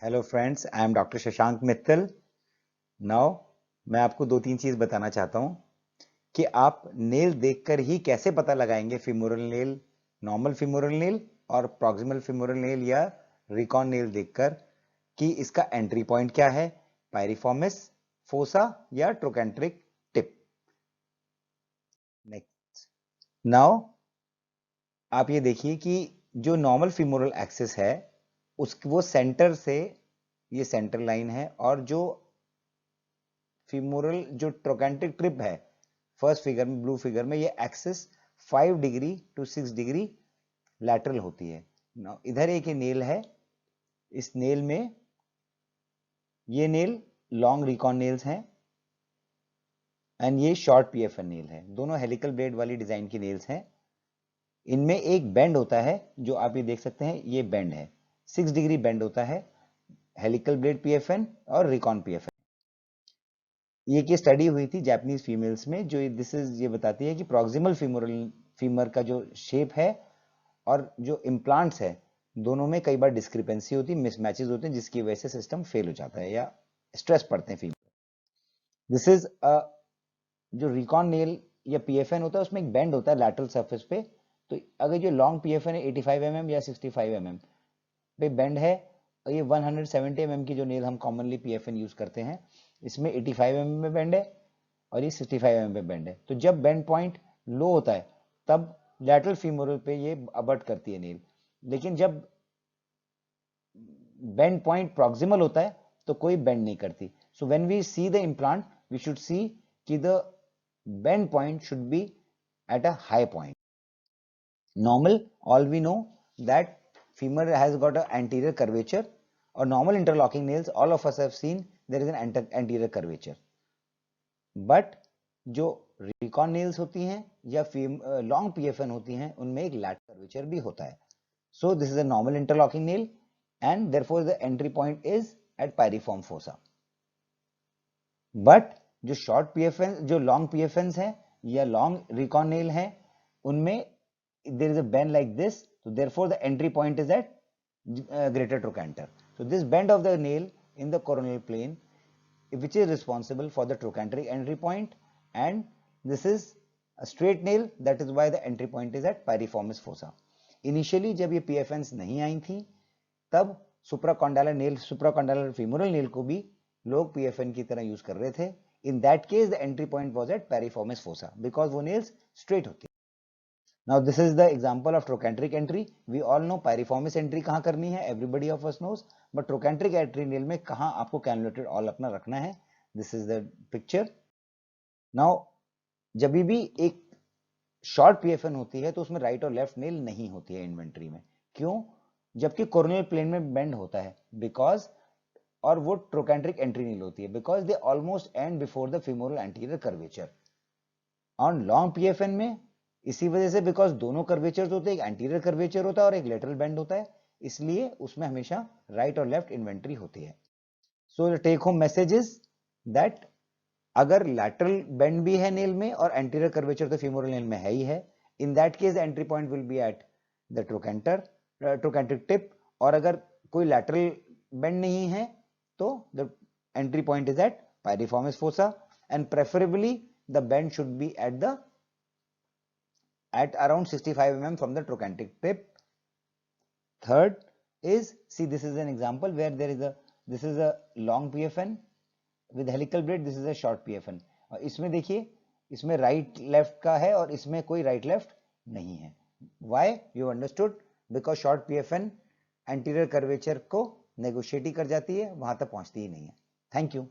Hello friends, I am doctor Shashank Mittal. Now मैं आपको दो तीन चीज बताना चाहता हूं कि आप नेल देखकर ही कैसे पता लगाएंगे femoral nail, normal femoral nail और प्रॉक्सिमल फीमोरल नेल या रिकॉन नेल देखकर कि इसका एंट्री पॉइंट क्या है, पायरिफॉर्मिस फोसा या ट्रोकेंट्रिक टिप। नेक्स्ट, नाउ आप ये देखिए कि जो नॉर्मल फीमोरल एक्सिस है उस वो सेंटर से, ये सेंटर लाइन है, और जो फीमोरल जो ट्रोकेंट्रिक ट्रिप है फर्स्ट फिगर में, ब्लू फिगर में, ये axis 5 degree to 6 degree lateral होती है। Now, इधर एक नेल है, इस नेल में ये नेल लॉन्ग रिकॉन नेल्स हैं एंड ये शॉर्ट पीएफएन नेल है। दोनों हेलिकल ब्लेड वाली डिजाइन की नेल्स हैं। इनमें एक बेंड होता है जो आप ये देख सकते हैं, ये बेंड है, 6 डिग्री बेंड होता है हेलिकल ब्लेड पीएफएन और रिकॉन पीएफएन। ये की स्टडी हुई थी जापानीज फीमेल्स में, जो ये बताती है कि प्रॉक्सिमल फीमर का जो शेप है और जो इम्प्लांट्स है दोनों में कई बार डिस्क्रिपेंसी होती है, मिसमैचेस होते हैं, जिसकी वजह से सिस्टम फेल हो जाता है या स्ट्रेस पड़ते हैं फीमर। दिस इज जो रिकॉन नेल या पीएफएन होता है उसमें एक बेंड होता है लैटरल सरफेस पे। तो अगर जो लॉन्ग पीएफएन है 85 mm या 65 mm पे बेंड है, और ये 170 mm की जो नेल हम कॉमनली पीएफएन यूज करते हैं, इसमें 85 mm में बेंड है और ये 65 mm पे बेंड है। तो जब बेंड पॉइंट लो होता है तब लैटरल फीमोरल पे ये अबर्ट करती है नेल, लेकिन जब बेंड पॉइंट प्रॉक्सिमल होता है तो कोई बेंड नहीं करती। So when we see the implant we should see कि the bend point should be at a high point. Normal, all we know that femur has got an anterior curvature, or normal interlocking nails, all of us have seen there is an anterior curvature. But जो recon nails होती हैं या long पीएफएन होती हैं उनमें एक lateral curvature भी होता है। So this is a normal interlocking nail and therefore the entry point is at piriform fossa. But जो शॉर्ट पीएफएन, जो लॉन्ग पीएफएन हैं या लॉन्ग रिकॉन नेल हैं, उनमें there is a bend like this, so therefore the entry point is at greater trochanter. So this bend of the nail in the coronal plane, which is responsible for the trochanteric entry point, and this is a straight nail, that is why the entry point is at pyriformis fossa. Initially जब ये PFNs नहीं आई थी तब supracondylar nail, supracondylar femoral nail को भी लोग PFN की तरह यूज कर रहे थे। इन that case the entry point was at पेरिफॉर्मिस fossa because वो नेल्स स्ट्रेट होती है। Now this is the example of trochanteric entry. We all know pyriformis entry कहाँ करनी है, everybody of us knows, but trochanteric entry nail में कहाँ आपको cannulated all अपना रखना है। This is the picture. Now जब भी एक शॉर्ट पीएफएन होती है तो उसमें राइट और लेफ्ट नेल नहीं होती है इन्वेंट्री में। क्यों? जबकि कोरोनल प्लेन में बेंड होता है, बिकॉज, और वो ट्रोकेंट्रिक एंट्री नेल होती है because they almost end before the femoral anterior curvature. On long PFN में इसी वजह से, बिकॉज दोनों कर्वेचर्स होते हैं, एक एंटीरियर कर्वेचर होता है और एक लेटरल बेंड होता है, इसलिए उसमें हमेशा राइट और लेफ्ट इन्वेंट्री होती है। So the take home message is that अगर लैटरल बेंड भी है नेल में और एंटीरियर कर्वेचर तो फीमोरल नेल में है ही है, in that case entry point will be at the trochanteric tip, और अगर कोई लैटरल बेंड नहीं है तो the entry point is at piriformis fossa, and preferably the bend should be at around 65 mm from the trochanteric tip. Third is, see, this is an example where this is a long PFN with helical blade, this is a short PFN. और इसमें देखिए, इसमें right left का है और इसमें कोई right left नहीं है। Why? You understood? Because short PFN anterior curvature को नेगोशिएट ही कर जाती है, वहां तक पहुंचती ही नहीं है। Thank you.